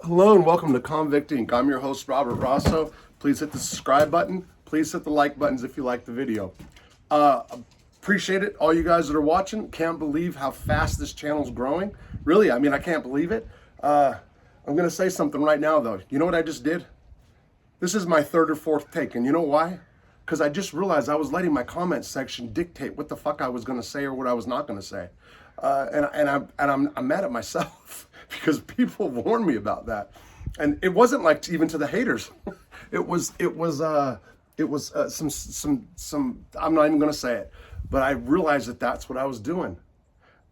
Hello and welcome to Convict Inc. I'm your host, Robert Rosso. Please hit the subscribe button. Please hit the like buttons if you like the video. Uh, Appreciate it, all you guys that are watching. Can't believe how fast this channel's growing. Really, I can't believe it. I'm going to say something right now, though. You know what I just did? This is my third or fourth take, and you know why? Because I just realized I was letting my comment section dictate what the fuck I was going to say or what I was not going to say. I'm mad at myself because people warned me about that, and it wasn't like even to the haters. It was some. I'm not even going to say it, but I realized that that's what I was doing.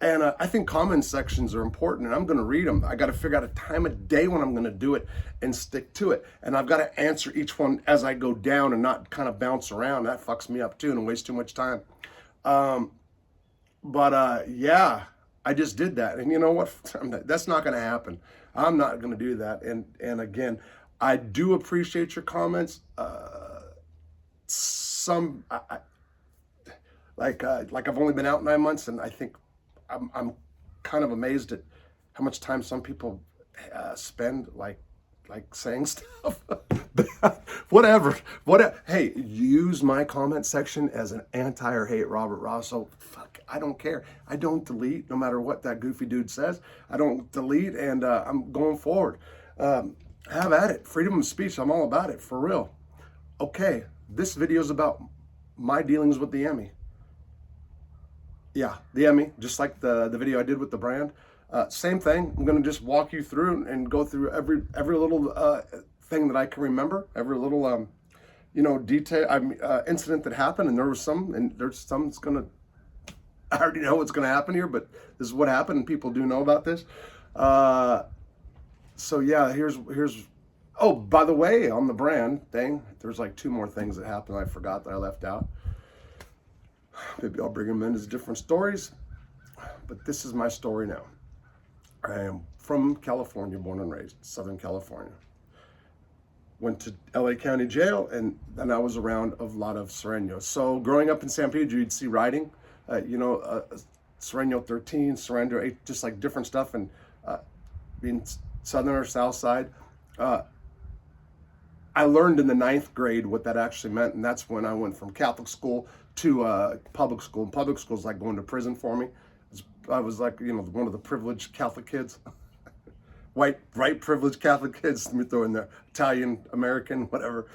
And I think comment sections are important, and I'm going to read them. I got to figure out a time of day when I'm going to do it and stick to it. And I've got to answer each one as I go down and not kind of bounce around. That fucks me up too and wastes too much time. Yeah, I just did that. And you know what? That's not going to happen. I'm not going to do that. And again, I do appreciate your comments. Like I've only been out 9 months, and I think I'm kind of amazed at how much time some people spend like saying stuff. Whatever. Hey, use my comment section as an anti or hate Robert Rosso. Fuck, I don't care. I don't delete no matter what that goofy dude says. I don't delete, and I'm going forward. Have at it. Freedom of speech. I'm all about it, for real. Okay, this video is about my dealings with the EME. Yeah, the EME, just like the video I did with the brand. Same thing. I'm going to just walk you through and go through every little thing that I can remember, every little detail, incident that happened, and there's some that's going to. I already know what's going to happen here, but this is what happened, and people do know about this. So yeah, here's. Oh, by the way, on the brand thing, there's like two more things that happened I forgot that I left out. Maybe I'll bring them in as different stories, but this is my story now. I am from California, born and raised, Southern California. Went to LA County Jail, and then I was around a lot of Sureños. So growing up in San Pedro, you'd see writing, Sureño 13, Sureño 8, just like different stuff, and being Southern or South Side. I learned in the 9th grade what that actually meant, and that's when I went from Catholic school to public school. And public school is like going to prison for me. I was like, one of the privileged Catholic kids, white privileged Catholic kids. Let me throw in there, Italian, American, whatever.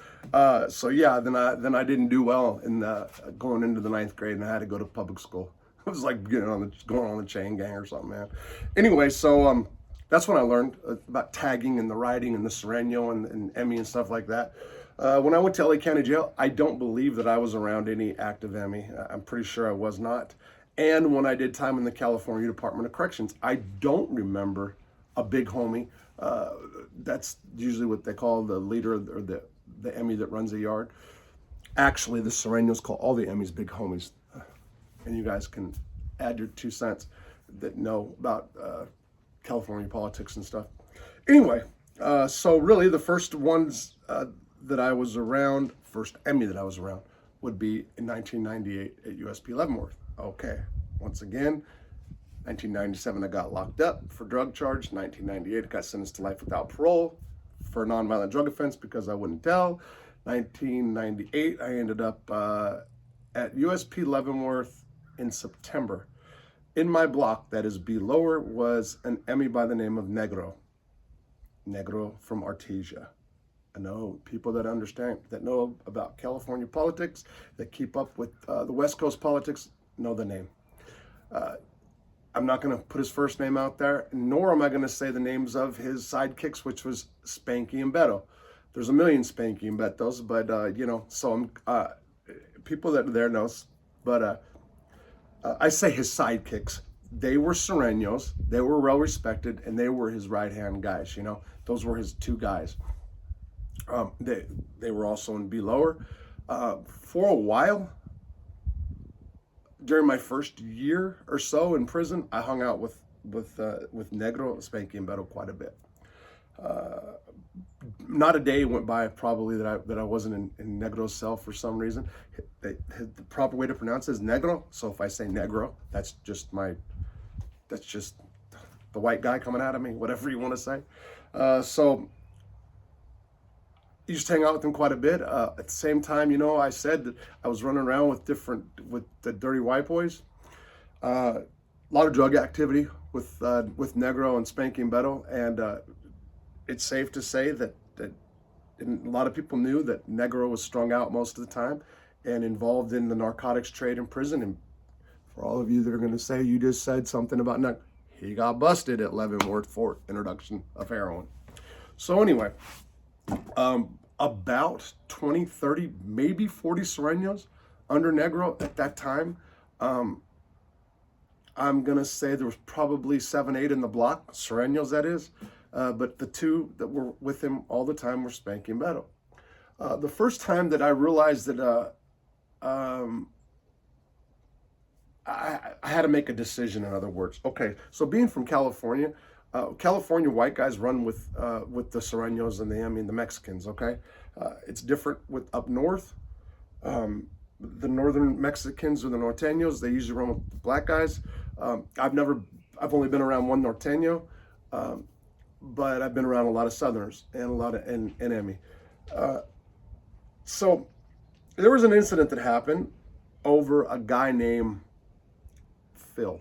So yeah, then I didn't do well in going into the 9th grade, and I had to go to public school. It was like going on the chain gang or something, man. Anyway, so that's when I learned about tagging and the writing and the Sureño and EME and stuff like that. When I went to LA County Jail, I don't believe that I was around any active EME. I'm pretty sure I was not. And when I did time in the California Department of Corrections, I don't remember a big homie. That's usually what they call the leader or the EME that runs the yard. Actually, the Sureños call all the EMEs big homies. And you guys can add your 2 cents that know about California politics and stuff. Anyway, so really the first ones that I was around, first EME that I was around, would be in 1998 at USP Leavenworth. Okay, once again, 1997 I got locked up for drug charge. 1998 I got sentenced to life without parole for a nonviolent drug offense because I wouldn't tell. 1998 I ended up at USP Leavenworth in September. In my block, that is B lower, was an EME by the name of Negro from Artesia. I know people that understand, that know about California politics, that keep up with the West Coast politics, know the name. I'm not going to put his first name out there, nor am I going to say the names of his sidekicks, which was Spanky and Beto. There's a million Spanky and Betos, but so people that are there knows. But I say his sidekicks. They were Sureños. They were well respected, and they were his right hand guys. Those were his two guys. They were also in B lower for a while. During my first year or so in prison, I hung out with Negro, Spanky, and Beto quite a bit. Not a day went by probably that I wasn't in Negro's cell for some reason. The proper way to pronounce it is Negro. So if I say Negro, that's just the white guy coming out of me, whatever you want to say. So used to hang out with him quite a bit. At the same time, I said that I was running around with the Dirty White Boys. A lot of drug activity with Negro and Spanky and Beto, and it's safe to say that a lot of people knew that Negro was strung out most of the time and involved in the narcotics trade in prison. And for all of you that are going to say you just said something about Negro, he got busted at Leavenworth for introduction of heroin. So anyway, about 20, 30, maybe 40 Serenos under Negro at that time. I'm going to say there was probably 7, 8 in the block, Serenos that is. But the two that were with him all the time were Spanky and Beto. The first time that I realized that I had to make a decision, in other words. Okay, so being from California, California white guys run with the Serenos and the Mexicans, okay? It's different with up north. The northern Mexicans or the norteños, they usually run with the black guys. I've only been around one norteño, but I've been around a lot of Southerners and a lot of EME. So there was an incident that happened over a guy named Phil.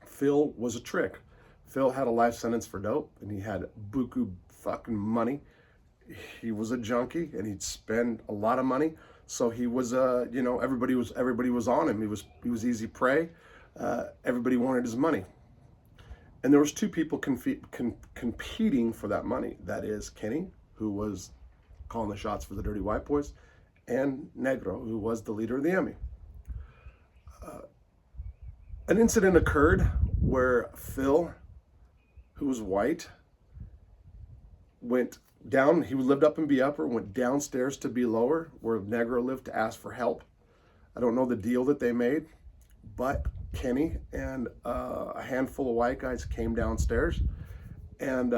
Phil was a trick. Phil had a life sentence for dope, and he had buku fucking money. He was a junkie, and he'd spend a lot of money. So he was, everybody was on him. He was easy prey. Everybody wanted his money. And there was two people competing for that money. That is Kenny, who was calling the shots for the Dirty White Boys, and Negro, who was the leader of the EME. An incident occurred where Phil, who was white, went down. He lived up in Be Upper, went downstairs to Be Lower, where Negro lived, to ask for help. I don't know the deal that they made, but Kenny and a handful of white guys came downstairs, and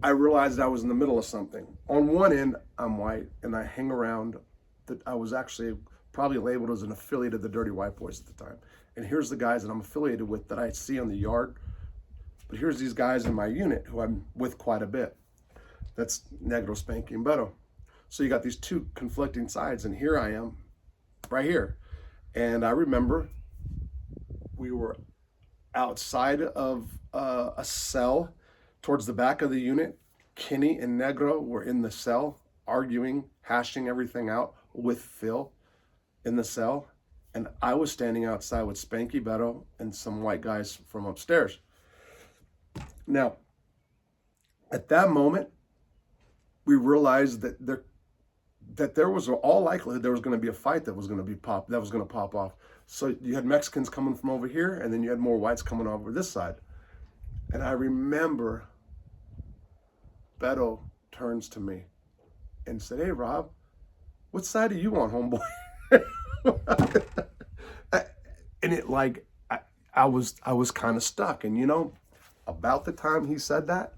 I realized I was in the middle of something. On one end, I'm white, and I hang around. That I was actually probably labeled as an affiliate of the Dirty White Boys at the time. And here's the guys that I'm affiliated with that I see on the yard. But here's these guys in my unit who I'm with quite a bit. That's Negro, Spanky, and Beto. So you got these two conflicting sides, and here I am, right here. And I remember we were outside of a cell towards the back of the unit. Kenny and Negro were in the cell arguing, hashing everything out with Phil in the cell. And I was standing outside with Spanky, Beto, and some white guys from upstairs. Now, at that moment, we realized that there was all likelihood there was going to be a fight that was going to pop off. So you had Mexicans coming from over here, and then you had more whites coming over this side. And I remember Beto turns to me and said, "Hey, Rob, what side are you on, homeboy?" And it I was kind of stuck. And about the time he said that,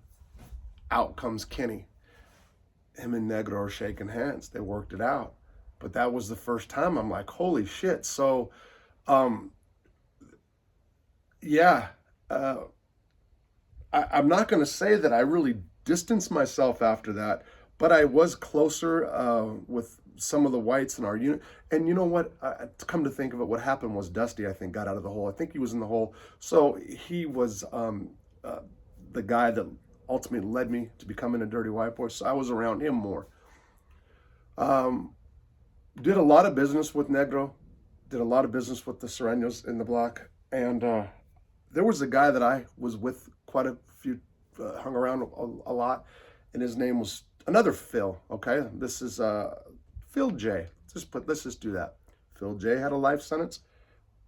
out comes Kenny. Him and Negro are shaking hands. They worked it out. But that was the first time I'm like, holy shit. So, yeah, I'm not going to say that I really distanced myself after that, but I was closer with some of the whites in our unit. And you know what? Come to think of it, what happened was Dusty, I think, got out of the hole. I think he was in the hole. So he was the guy that ultimately led me to becoming a Dirty White Boy. So I was around him more. Did a lot of business with Negro. Did a lot of business with the Serenos in the block. And there was a guy that I was with quite a few, hung around a lot. And his name was another Phil, okay? This is Phil J. Let's just do that. Phil J had a life sentence,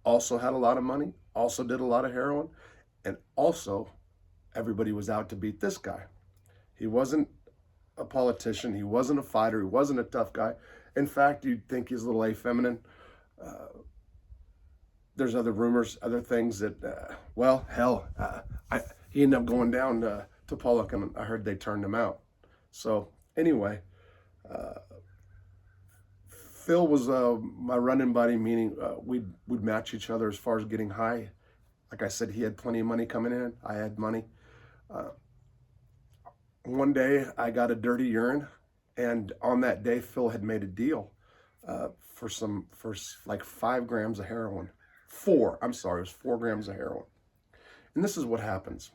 also had a lot of money, also did a lot of heroin, and also everybody was out to beat this guy. He wasn't a politician. He wasn't a fighter. He wasn't a tough guy. In fact, you'd think he's a little effeminate. There's other rumors, other things that, he ended up going down to Pollock, and I heard they turned him out. So anyway, Phil was my running buddy, meaning we'd match each other as far as getting high. Like I said, he had plenty of money coming in. I had money. One day I got a dirty urine, and on that day Phil had made a deal for like 5 grams of heroin. I'm sorry, it was 4 grams of heroin. And this is what happens.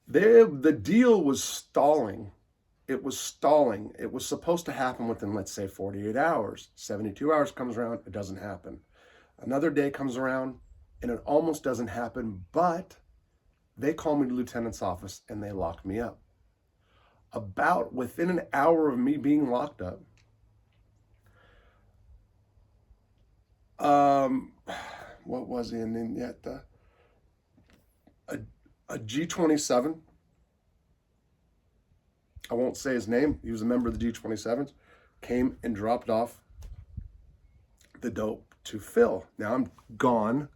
The deal was stalling. It was stalling. It was supposed to happen within, let's say, 48 hours. 72 hours comes around, it doesn't happen. Another day comes around, and it almost doesn't happen, but they call me to the lieutenant's office, and they lock me up. About within an hour of me being locked up, what was he in yet? A G27. I won't say his name. He was a member of the G27s. Came and dropped off the dope to Phil. Now I'm gone.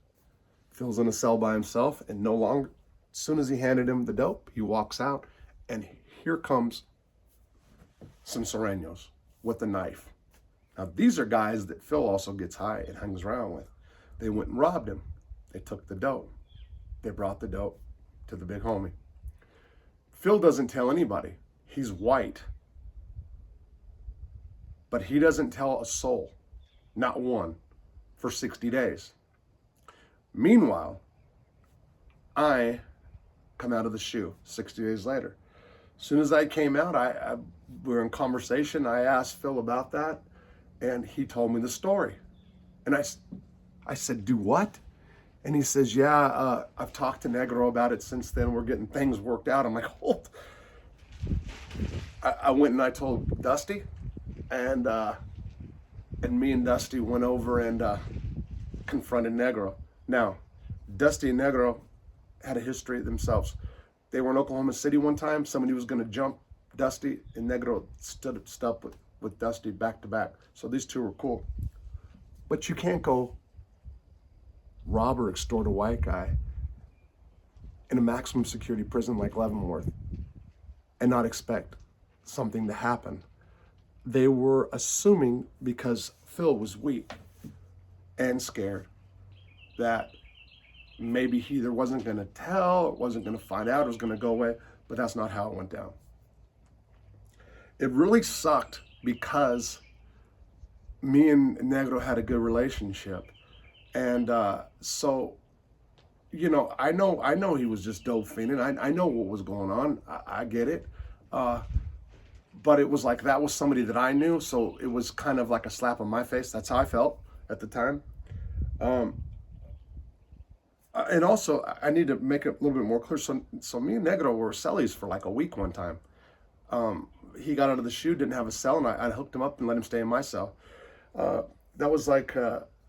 Phil's in a cell by himself, and no longer. As soon as he handed him the dope, he walks out, and here comes some Sureños with a knife. Now these are guys that Phil also gets high and hangs around with. They went and robbed him. They took the dope. They brought the dope to the big homie. Phil doesn't tell anybody. He's white. But he doesn't tell a soul, not one, for 60 days. Meanwhile, I come out of the shoe 60 days later. As soon as I came out, we were in conversation. I asked Phil about that, and he told me the story. And I said, do what? And he says, yeah, I've talked to Negro about it since then. We're getting things worked out. I'm like, hold. I went and I told Dusty, and me and Dusty went over and confronted Negro. Now, Dusty and Negro had a history themselves. They were in Oklahoma City one time. Somebody was going to jump Dusty, and Negro stood up with Dusty back to back. So these two were cool. But you can't go rob or extort a white guy in a maximum security prison like Leavenworth and not expect something to happen. They were assuming, because Phil was weak and scared, that maybe he either wasn't going to tell, wasn't going to find out, it was going to go away, but that's not how it went down. It really sucked because me and Negro had a good relationship. And so, you know, I know he was just dope fiending. I know what was going on. I get it. But it was like, that was somebody that I knew. So it was kind of like a slap on my face. That's how I felt at the time. And also, I need to make it a little bit more clear. So me and Negro were cellies for like a week one time. He got out of the shoe, didn't have a cell, and I hooked him up and let him stay in my cell. That was like,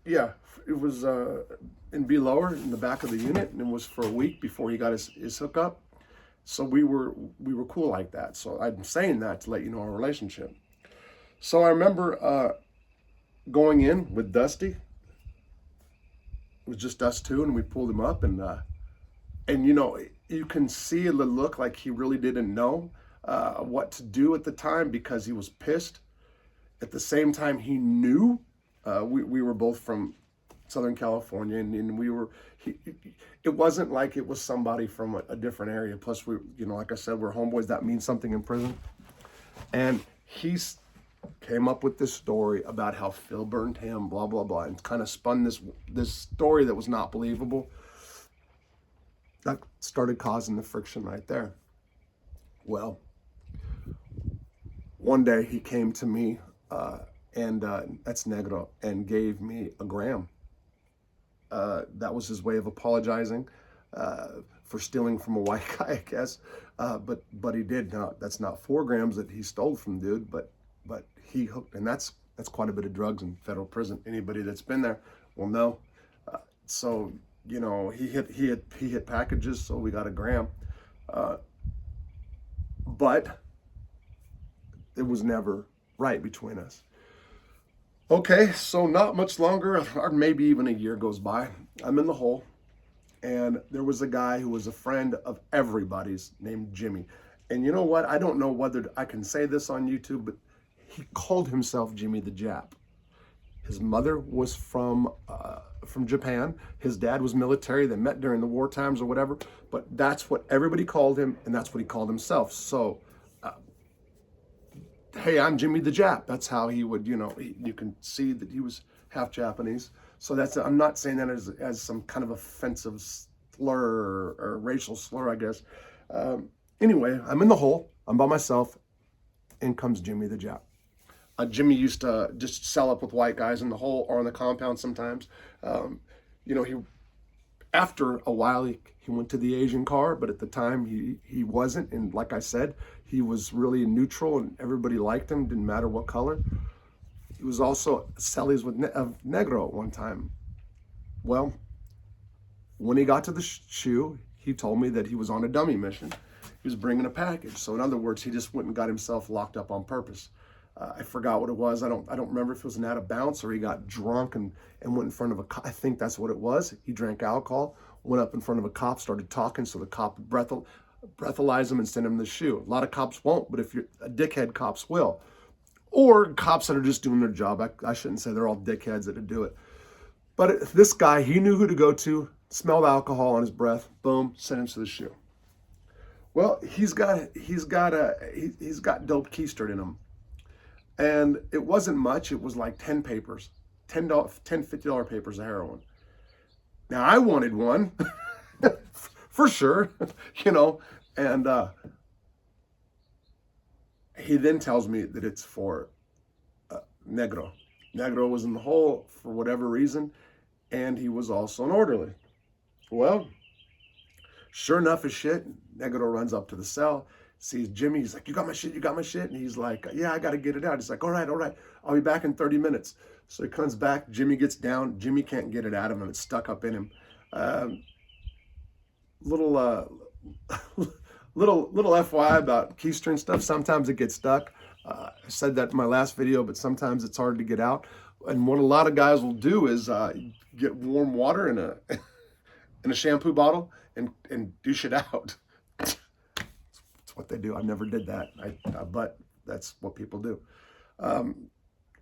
yeah, it was in B lower in the back of the unit, and it was for a week before he got his hookup. So we were cool like that. So I'm saying that to let you know our relationship. So I remember going in with Dusty. It was just us two, and we pulled him up, and you know, you can see the look like he really didn't know what to do at the time because he was pissed. At the same time, he knew. We were both from Southern California, and we were. It wasn't like it was somebody from a different area. Plus, we, you know, like I said, we're homeboys. That means something in prison. And he came up with this story about how Phil burned him, blah blah blah, and kind of spun this story that was not believable. That started causing the friction right there. Well, one day he came to me, and that's Negro, and gave me a gram. That was his way of apologizing for stealing from a white guy, I guess. But he did not. That's not 4 grams that he stole from dude, but he hooked, and that's quite a bit of drugs in federal prison. Anybody that's been there will know. So you know, he hit packages, so we got a gram. But it was never right between us. Okay, so not much longer, or maybe even a year goes by. I'm in the hole, and there was a guy who was a friend of everybody's named Jimmy. And you know what? I don't know whether I can say this on YouTube, but he called himself Jimmy the Jap. His mother was from from Japan. His dad was military. They met during the war times or whatever. But that's what everybody called him, and that's what he called himself. So, hey, I'm Jimmy the Jap. That's how he would, you can see that he was half Japanese. So I'm not saying that as some kind of offensive slur or racial slur, I guess. Anyway, I'm in the hole. I'm by myself. In comes Jimmy the Jap. Jimmy used to just sell up with white guys in the hole or on the compound sometimes. He after a while he went to the Asian car, but at the time he wasn't. And like I said, he was really neutral and everybody liked him, didn't matter what color. He was also cellies with Negro at one time. Well, when he got to the shoe, he told me that he was on a dummy mission. He was bringing a package. So in other words, he just went and got himself locked up on purpose. I forgot what it was. I don't remember if it was an out of bounds or he got drunk and went in front of a cop. I think that's what it was. He drank alcohol, went up in front of a cop, started talking, so the cop breathalyzed him and sent him the shoe. A lot of cops won't, but if you're a dickhead, cops will. Or cops that are just doing their job. I shouldn't say they're all dickheads that do it. But this guy, he knew who to go to, smelled alcohol on his breath, boom, sent him to the shoe. Well, he's got dope keistered in him. And it wasn't much. It was like 10 papers, $10, $50 papers of heroin. Now, I wanted one, for sure, and he then tells me that it's for Negro. Negro was in the hole for whatever reason, and he was also an orderly. Well, sure enough as shit, Negro runs up to the cell, sees Jimmy. He's like, you got my shit? And he's like, yeah, I got to get it out. He's like, all right. I'll be back in 30 minutes. So he comes back. Jimmy gets down. Jimmy can't get it out of him. It's stuck up in him. Little FYI about keystering stuff. Sometimes it gets stuck. I said that in my last video, but sometimes it's hard to get out. And what a lot of guys will do is get warm water in a shampoo bottle and douche it out. What they do. I never did that, but that's what people do.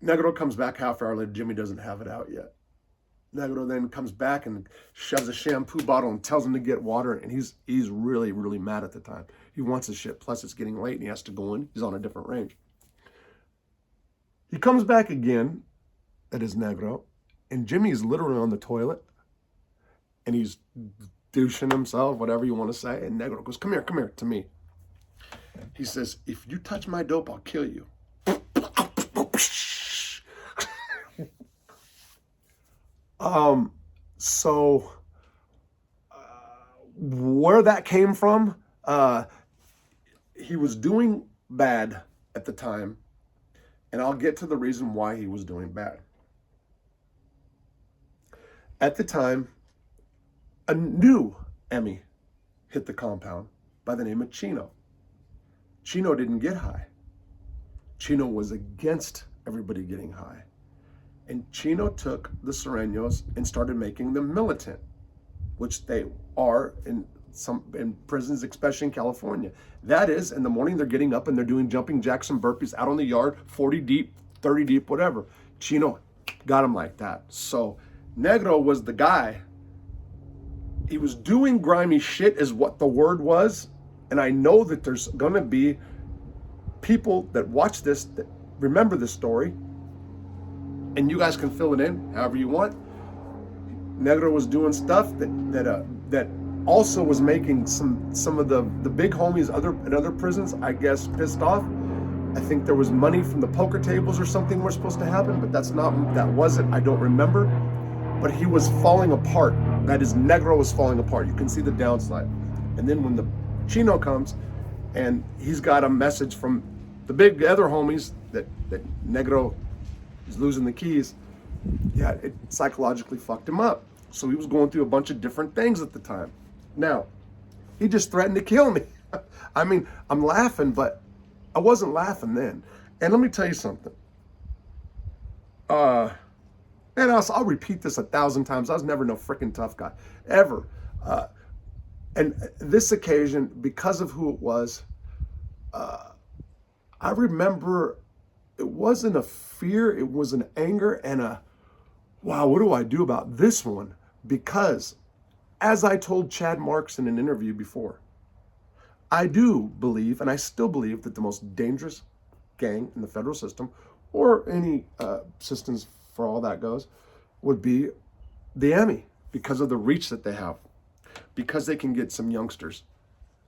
Negro comes back half hour later. Jimmy doesn't have it out yet. Negro then comes back and shoves a shampoo bottle and tells him to get water, and he's really, really mad at the time. He wants his shit, plus it's getting late and he has to go in. He's on a different range. He comes back again, that is Negro, and Jimmy is literally on the toilet, and he's douching himself, whatever you want to say, and Negro goes, come here, to me. He says, if you touch my dope, I'll kill you. Where that came from, he was doing bad at the time, and I'll get to the reason why he was doing bad. At the time, a new EME hit the compound by the name of Chino. Chino didn't get high. Chino was against everybody getting high. And Chino took the Sureños and started making them militant, which they are in prisons, especially in California. That is, in the morning they're getting up and they're doing jumping jacks and burpees out on the yard, 40 deep, 30 deep, whatever. Chino got him like that. So Negro was the guy. He was doing grimy shit is what the word was. And I know that there's going to be people that watch this that remember this story. And you guys can fill it in however you want. Negro was doing stuff that also was making some of the big homies in other prisons, I guess, pissed off. I think there was money from the poker tables or something was supposed to happen, but that wasn't, I don't remember. But he was falling apart. That is, Negro was falling apart. You can see the downslide. And then when the Chino comes and he's got a message from the big other homies that Negro is losing the keys, yeah, it psychologically fucked him up. So he was going through a bunch of different things at the time. Now, he just threatened to kill me. I mean, I'm laughing, but I wasn't laughing then. And let me tell you something. And I'll repeat this 1,000 times. I was never no freaking tough guy, ever. And this occasion, because of who it was, I remember it wasn't a fear, it was an anger and wow, what do I do about this one? Because as I told Chad Marks in an interview before, I do believe, and I still believe, that the most dangerous gang in the federal system, or any systems for all that goes, would be the EME, because of the reach that they have, because they can get some youngsters,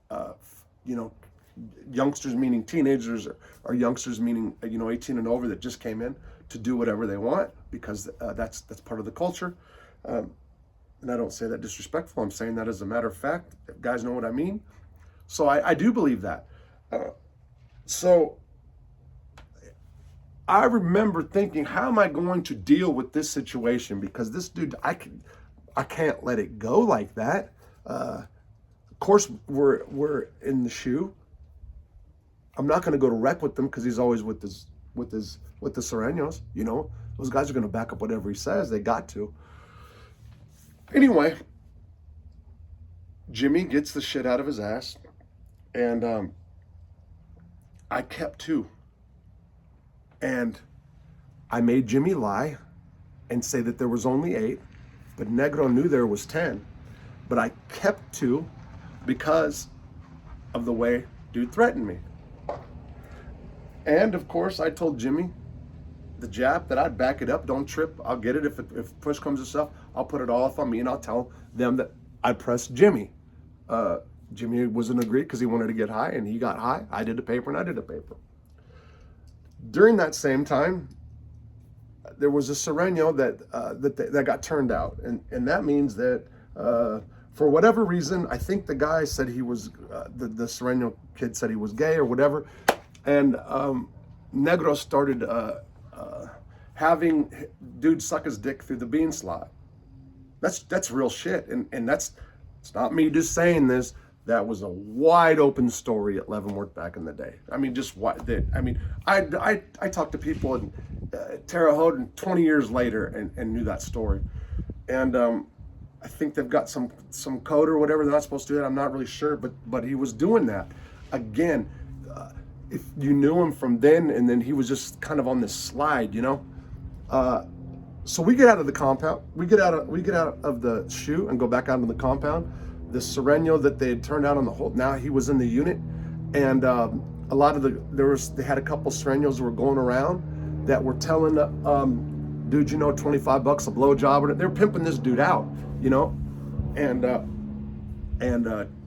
uh, you know, youngsters meaning teenagers, or youngsters meaning 18 and over, that just came in to do whatever they want, because that's part of the culture. And I don't say that disrespectful. I'm saying that as a matter of fact. Guys know what I mean. So I do believe that. So I remember thinking, how am I going to deal with this situation? Because this dude, I can't let it go like that. Of course, we're in the shoe. I'm not going to go to wreck with them, because he's always with the Serenos. Those guys are going to back up whatever he says. They got to. Anyway, Jimmy gets the shit out of his ass, and I kept 2. And I made Jimmy lie and say that there was only 8, but Negro knew there was 10. But I kept 2 because of the way dude threatened me. And of course, I told Jimmy, the Jap, that I'd back it up. Don't trip. I'll get it. If push comes to shove, I'll put it all off on me, and I'll tell them that I pressed Jimmy. Jimmy wasn't agreed because he wanted to get high, and he got high. I did the paper, and I did the paper. During that same time, there was a Sereno that got turned out, and that means that for whatever reason, I think the guy said he was the Sereno kid said he was gay or whatever, and Negro started having dude suck his dick through the bean slot. That's real shit, and it's not me just saying this. That was a wide open story at Leavenworth back in the day. I mean, just what? I talked to people in Terre Haute 20 years later and knew that story, and I think they've got some code or whatever. They're not supposed to do that. I'm not really sure, but he was doing that again. If you knew him from then, and then he was just kind of on this slide, So we get out of the compound. We get out of the shoe and go back out into the compound. The Sereno that they had turned out on the whole, now he was in the unit, and a lot of they had a couple Serenos who were going around that were telling dude, $25 a blowjob, or they were pimping this dude out, and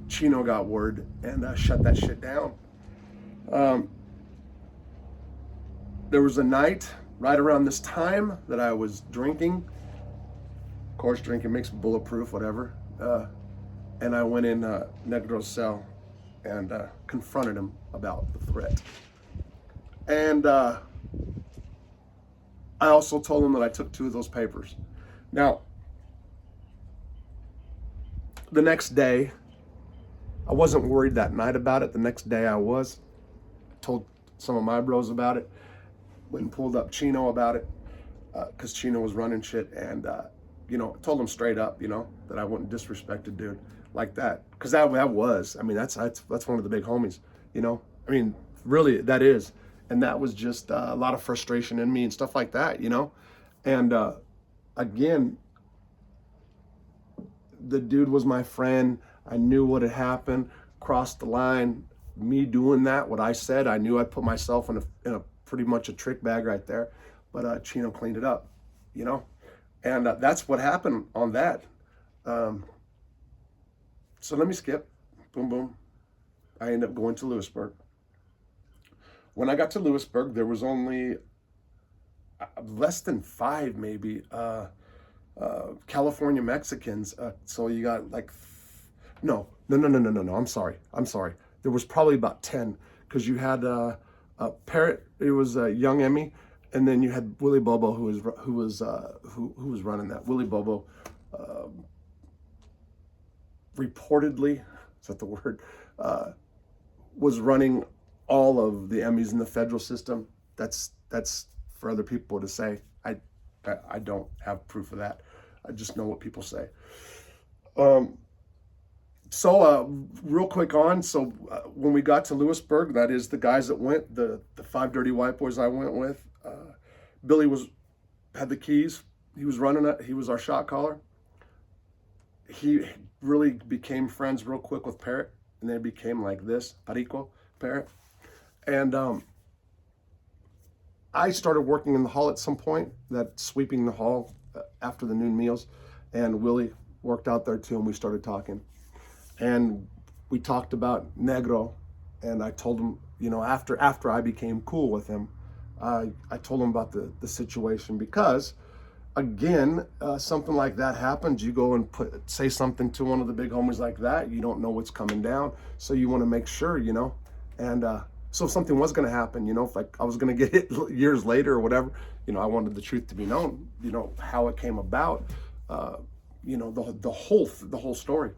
Chino got word and shut that shit down. There was a night right around this time that I was drinking. Of course, drinking makes me bulletproof, whatever. And I went in Negro's cell and confronted him about the threat. And I also told him that I took 2 of those papers. Now, the next day, I wasn't worried that night about it. The next day I was. I told some of my bros about it. Went and pulled up Chino about it, because Chino was running shit, and told him straight up, that I wouldn't disrespect a dude like that, because that was, that's one of the big homies, really that is, and that was just a lot of frustration in me and stuff like that, and again, the dude was my friend. I knew what had happened, crossed the line. Me doing that, what I said, I knew I put myself in a pretty much a trick bag right there, but Chino cleaned it up, and that's what happened on that. So let me skip. Boom, boom. I ended up going to Lewisburg. When I got to Lewisburg, there was only less than 5, maybe, California Mexicans. So you got like, no. I'm sorry. There was probably about 10, because you had Parrot. It was Young Emmy, and then you had Willie Bobo, who was running that. Willie Bobo reportedly, is that the word, was running all of the Emmys in the federal system. That's for other people to say. I don't have proof of that. I just know what people say. So real quick on, so when we got to Lewisburg, that is the guys that went, the 5 dirty white boys I went with, Billy had the keys, he was running it. He was our shot caller. He really became friends real quick with Parrot, and they became like this, Perico, Parrot. And I started working in the hall at some point, that sweeping the hall after the noon meals, and Willie worked out there too, and we started talking. And we talked about Negro, and I told him, you know, after I became cool with him, I told him about the situation, because again, something like that happens, you go and say something to one of the big homies like that, you don't know what's coming down, so you want to make sure, you know. And so if something was going to happen, you know, if like I was going to get hit years later or whatever, you know, I wanted the truth to be known, you know, how it came about, you know, the whole story.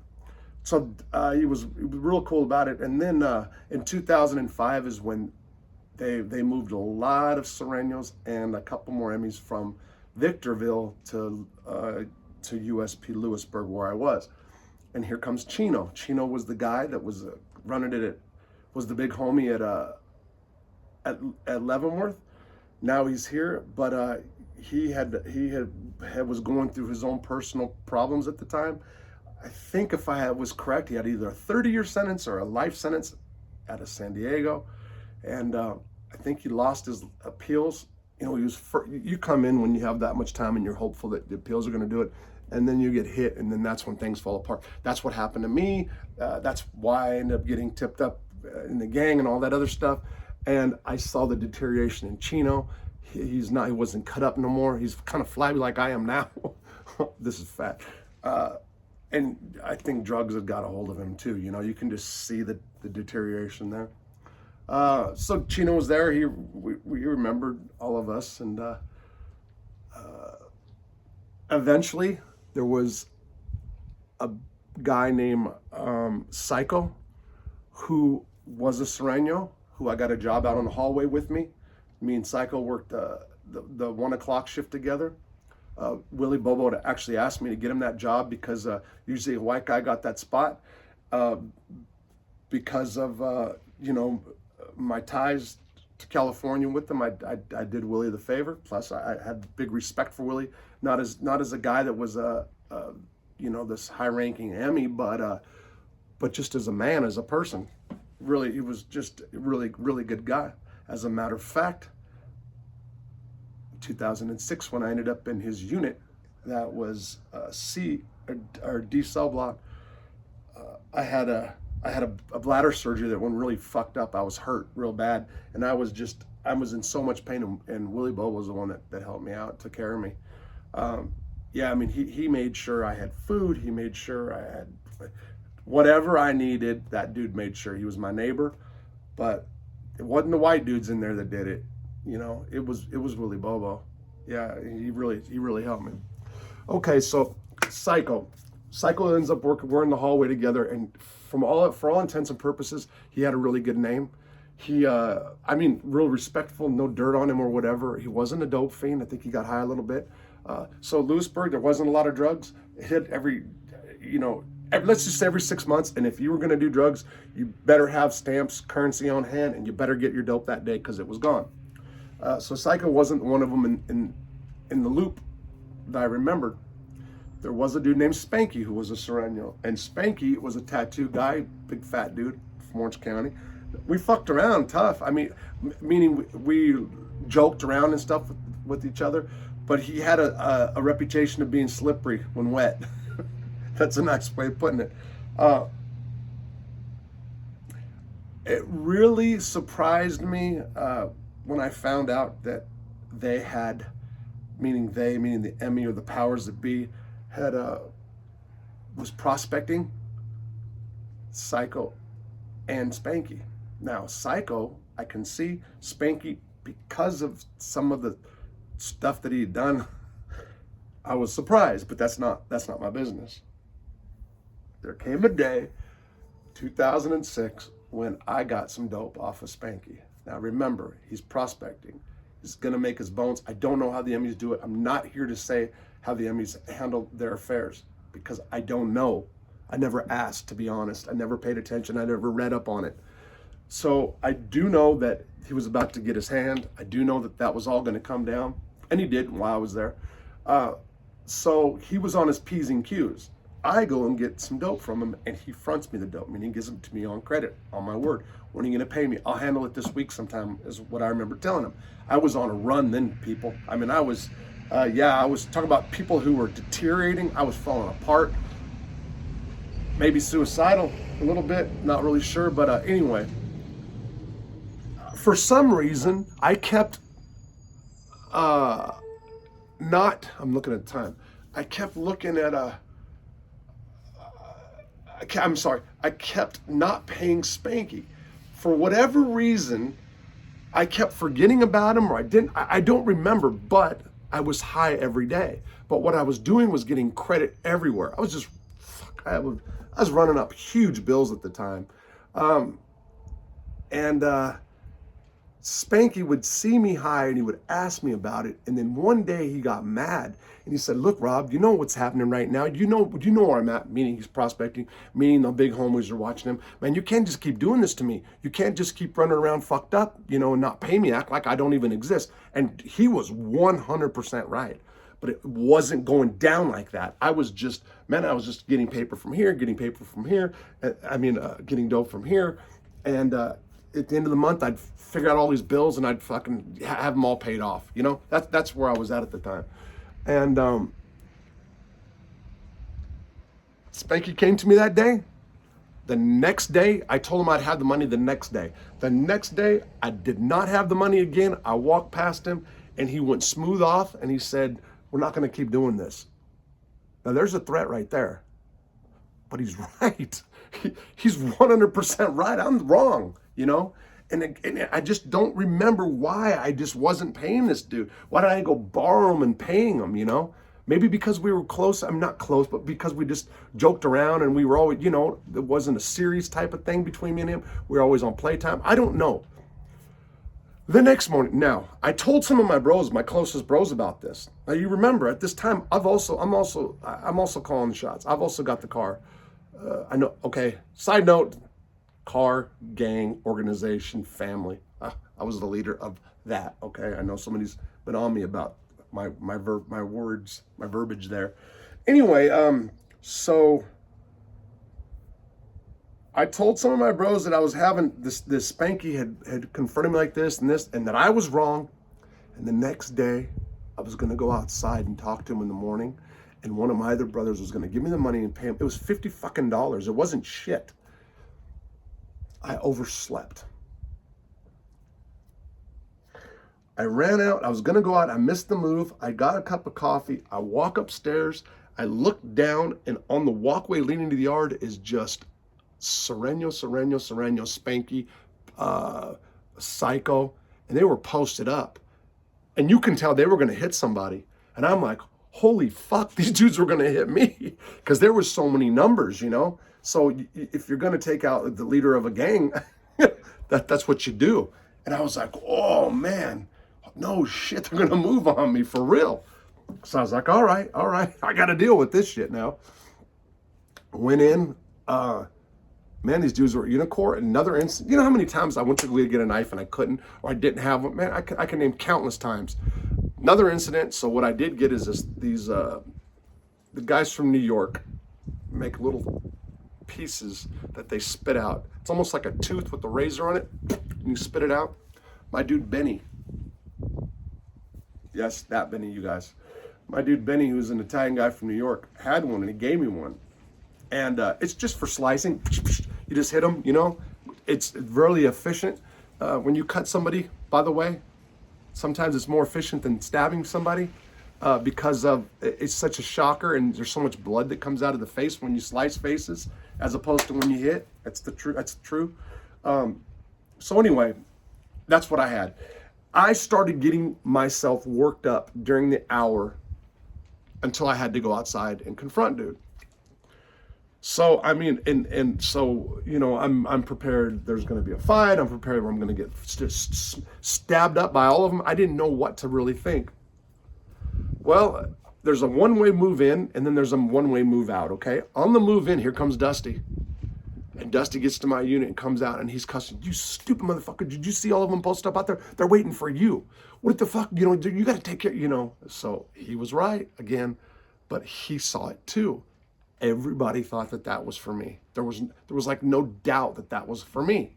So he was real cool about it. And then in 2005 is when they moved a lot of Sureños and a couple more Emmys from Victorville to USP Lewisburg, where I was. And here comes Chino. Chino was the guy that was running it was the big homie at Leavenworth. Now he's here, but he was going through his own personal problems at the time. I think if I was correct, he had either a 30-year sentence or a life sentence out of San Diego, and I think he lost his appeals. You know, you come in when you have that much time and you're hopeful that the appeals are going to do it, and then you get hit, and then that's when things fall apart. That's what happened to me. That's why I ended up getting tipped up in the gang and all that other stuff. And I saw the deterioration in Chino. He wasn't cut up no more. He's kind of flabby like I am now. This is fat. And I think drugs had got a hold of him too. You know, you can just see the deterioration there. So Chino was there. We remembered all of us, and eventually there was a guy named Psycho, who was a Sureño, who I got a job out on the hallway with me. Me and Psycho worked the 1 o'clock shift together. Willie Bobo actually asked me to get him that job because usually a white guy got that spot because of you know, my ties to California with them. I did Willie the favor. Plus, I had big respect for Willie, not as a guy that was you know, this high-ranking Emmy, but just as a man, as a person. Really, he was just a really good guy. As a matter of fact, 2006, when I ended up in his unit, that was C or D cell block. I had a bladder surgery that went really fucked up. I was hurt real bad, and I was in so much pain. And Willie Bo was the one that helped me out, took care of me. Yeah, I mean, he made sure I had food. He made sure I had whatever I needed. That dude made sure. He was my neighbor, but it wasn't the white dudes in there that did it. You know, it was Willie Bobo. Yeah, he really helped me. Okay, so Psycho ends up working. We're in the hallway together, and for all intents and purposes, he had a really good name. He, I mean, real respectful, no dirt on him or whatever. He wasn't a dope fiend. I think he got high a little bit. So Lewisburg, there wasn't a lot of drugs. It hit let's just say every 6 months. And if you were going to do drugs, you better have stamps, currency on hand, and you better get your dope that day because it was gone. So Psycho wasn't one of them in the loop that I remembered. There was a dude named Spanky who was a Sureño, and Spanky was a tattoo guy, big fat dude from Orange County. We fucked around tough. I mean, meaning we joked around and stuff with each other, but he had a reputation of being slippery when wet. That's a nice way of putting it. It really surprised me when I found out that they had, meaning the Emmy or the powers that be, was prospecting Psycho and Spanky. Now, Psycho, I can see. Spanky, because of some of the stuff that he'd done, I was surprised, but that's not my business. There came a day, 2006, when I got some dope off of Spanky. Now remember, he's prospecting. He's gonna make his bones. I don't know how the Emmys do it. I'm not here to say how the Emmys handle their affairs because I don't know. I never asked, to be honest. I never paid attention. I never read up on it. So I do know that he was about to get his hand. I do know that was all gonna come down, and he did while I was there. So he was on his P's and Q's. I go and get some dope from him, and he fronts me the dope, meaning he gives it to me on credit, on my word. When are you going to pay me? I'll handle it this week sometime, is what I remember telling him. I was on a run then, people. I mean, I was talking about people who were deteriorating. I was falling apart. Maybe suicidal a little bit, not really sure. But anyway, for some reason, I kept I'm looking at the time. I kept looking at I kept not paying Spanky. For whatever reason, I kept forgetting about him, or I don't remember, but I was high every day. But what I was doing was getting credit everywhere. I was running up huge bills at the time. And Spanky would see me high and he would ask me about it. And then one day he got mad and he said, "Look, Rob, you know what's happening right now? You know where I'm at," meaning he's prospecting, meaning the big homies are watching him. "Man, you can't just keep doing this to me. You can't just keep running around fucked up, and not pay me, act like I don't even exist." And he was 100% right. But it wasn't going down like that. I was just getting paper from here, getting dope from here. And at the end of the month, I'd figure out all these bills and I'd fucking have them all paid off. That's where I was at the time. And Spanky came to me that day. The next day, I told him I'd have the money the next day. The next day, I did not have the money again. I walked past him and he went smooth off and he said, "We're not going to keep doing this." Now there's a threat right there, but he's right. He's 100% right. I'm wrong, and I just don't remember why I just wasn't paying this dude. Why did I go borrow him and paying him, Maybe because we were close. I'm not close, but because we just joked around and we were always, it wasn't a serious type of thing between me and him. We were always on playtime. I don't know. The next morning, now, I told some of my bros, my closest bros, about this. Now, you remember, at this time, I'm also calling the shots. I've also got the car. I know, okay, side note, car, gang, organization, family. I was the leader of that, okay? I know somebody's been on me about my verbiage there. Anyway, so I told some of my bros that I was having this Spanky had confronted me like this, and that I was wrong. And the next day, I was going to go outside and talk to him in the morning, and one of my other brothers was going to give me the money and pay him. It was $50 fucking. It wasn't shit. I overslept. I ran out. I was going to go out. I missed the move. I got a cup of coffee. I walk upstairs. I look down, and on the walkway leading to the yard is just Sereno, Spanky, Psycho, and they were posted up. And you can tell they were going to hit somebody. And I'm like, holy fuck, these dudes were going to hit me. Because there were so many numbers, So if you're going to take out the leader of a gang, that's what you do. And I was like, oh, man, no shit, they're going to move on me for real. So I was like, all right, I got to deal with this shit now. Went in, man, these dudes were unicorn. Another incident. You know how many times I went to go get a knife and I couldn't, or I didn't have one? Man, I can name countless times. Another incident. So what I did get is the guys from New York make little pieces that they spit out. It's almost like a tooth with a razor on it. And you spit it out. My dude Benny. Yes, that Benny, you guys. My dude Benny, who's an Italian guy from New York, had one and he gave me one. And it's just for slicing. You just hit them, It's really efficient. When you cut somebody, by the way, sometimes it's more efficient than stabbing somebody because it's such a shocker and there's so much blood that comes out of the face when you slice faces as opposed to when you hit. That's true. So anyway, that's what I had. I started getting myself worked up during the hour until I had to go outside and confront dude. So, I mean, and so, I'm prepared. There's going to be a fight. I'm prepared where I'm going to get stabbed up by all of them. I didn't know what to really think. Well, there's a one-way move in, and then there's a one-way move out, okay? On the move in, here comes Dusty. And Dusty gets to my unit and comes out, and he's cussing, "You stupid motherfucker, did you see all of them posted up out there? They're waiting for you. What the fuck, you got to take care, So he was right. Again, but he saw it too. Everybody thought that that was for me. There was like no doubt that that was for me.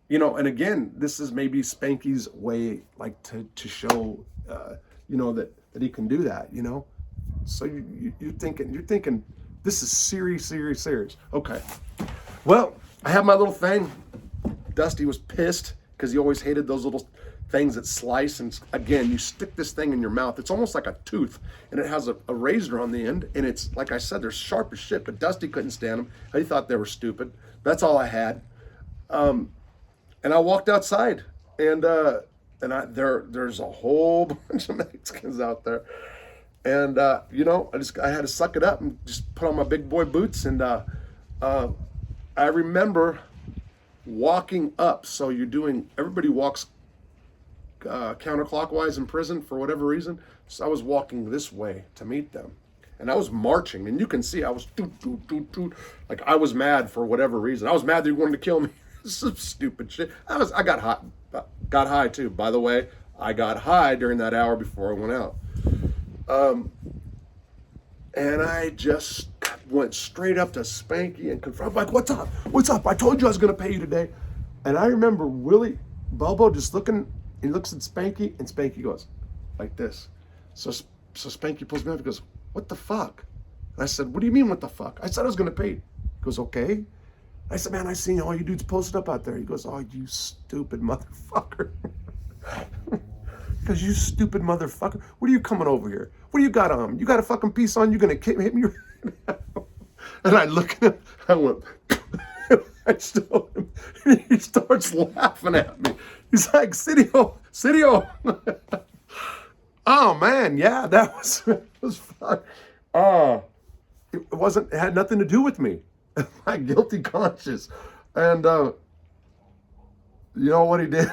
You know, and again, this is maybe Spanky's way, like to show, you know, that he can do that. You know, so you're thinking, this is serious. Okay, well, I have my little thing. Dusty was pissed because he always hated those little things that slice. And again, you stick this thing in your mouth. It's almost like a tooth, and it has a razor on the end. And it's, like I said, they're sharp as shit, but Dusty couldn't stand them. He thought they were stupid. That's all I had. And I walked outside, and there's a whole bunch of Mexicans out there. And, you know, I had to suck it up and just put on my big boy boots. And I remember walking up. So everybody walks counterclockwise in prison for whatever reason. So I was walking this way to meet them. And I was marching, and you can see I was like I was mad for whatever reason. I was mad that he wanted to kill me. Some stupid shit. I got high too. By the way, I got high during that hour before I went out. And I just went straight up to Spanky and confronted, like, what's up? What's up? I told you I was going to pay you today. And I remember Willie Bobo just looking, he looks at Spanky, and Spanky goes like this. So Spanky pulls me up and goes, what the fuck? And I said, what do you mean, what the fuck? I said I was going to pay you. He goes, okay. I said, man, I seen all you dudes posted up out there. He goes, oh, you stupid motherfucker. Because you stupid motherfucker. What are you coming over here? What do you got on? You got a fucking piece on? You gonna hit me right now? And I look at him, I went, I stole him. And he starts laughing at me. He's like, Sidio. Oh man, yeah, that was fun. It had nothing to do with me. My guilty conscience. And you know what he did?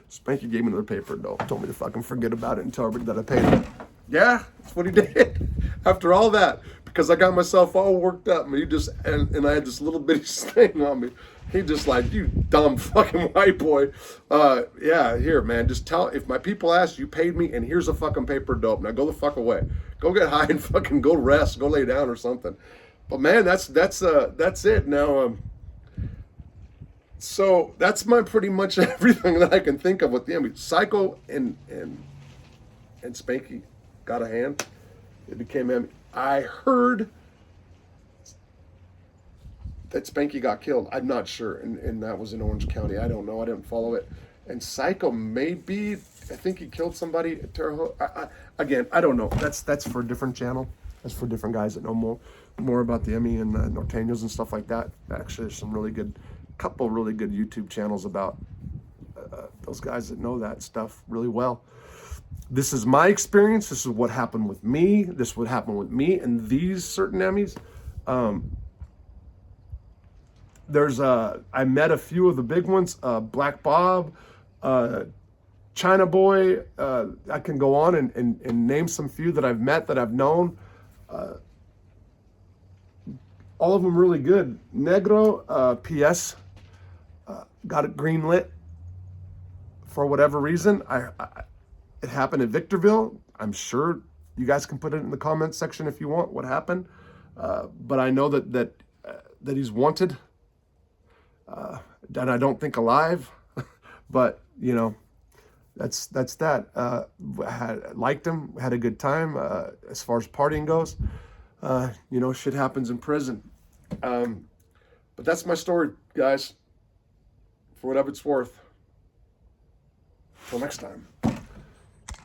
Spanky gave me another paper note, told me to fucking forget about it and tell everybody that I paid him. Yeah, that's what he did. After all that, because I got myself all worked up, and and I had this little bitty stain on me. He just like, you dumb fucking white boy. Yeah, here, man, just tell, if my people ask, you paid me, and here's a fucking paper dope. Now go the fuck away. Go get high and fucking go rest, go lay down or something. But man, that's it. Now, so that's pretty much everything that I can think of with the EME. Psycho and Spanky got a hand. It became EME. I heard that Spanky got killed. I'm not sure, and that was in Orange County. I don't know. I didn't follow it. And Psycho maybe, I think he killed somebody at Terre Haute. Again, I don't know. That's for a different channel. That's for different guys that know more about the EME and Norteños and stuff like that. Actually, there's some couple really good YouTube channels about those guys that know that stuff really well. This is my experience. This is what happened with me. This would happen with me and these certain EMEs. I met a few of the big ones, Black Bob, China Boy. I can go on and name some few that I've met, that I've known. All of them really good. Negro, PS, got it greenlit for whatever reason. It happened in Victorville. I'm sure you guys can put it in the comments section if you want what happened. But I know that he's wanted. And I don't think alive. But, you know, that's that. Liked him, had a good time. As far as partying goes, you know, shit happens in prison. But that's my story, guys. For whatever it's worth. Till next time.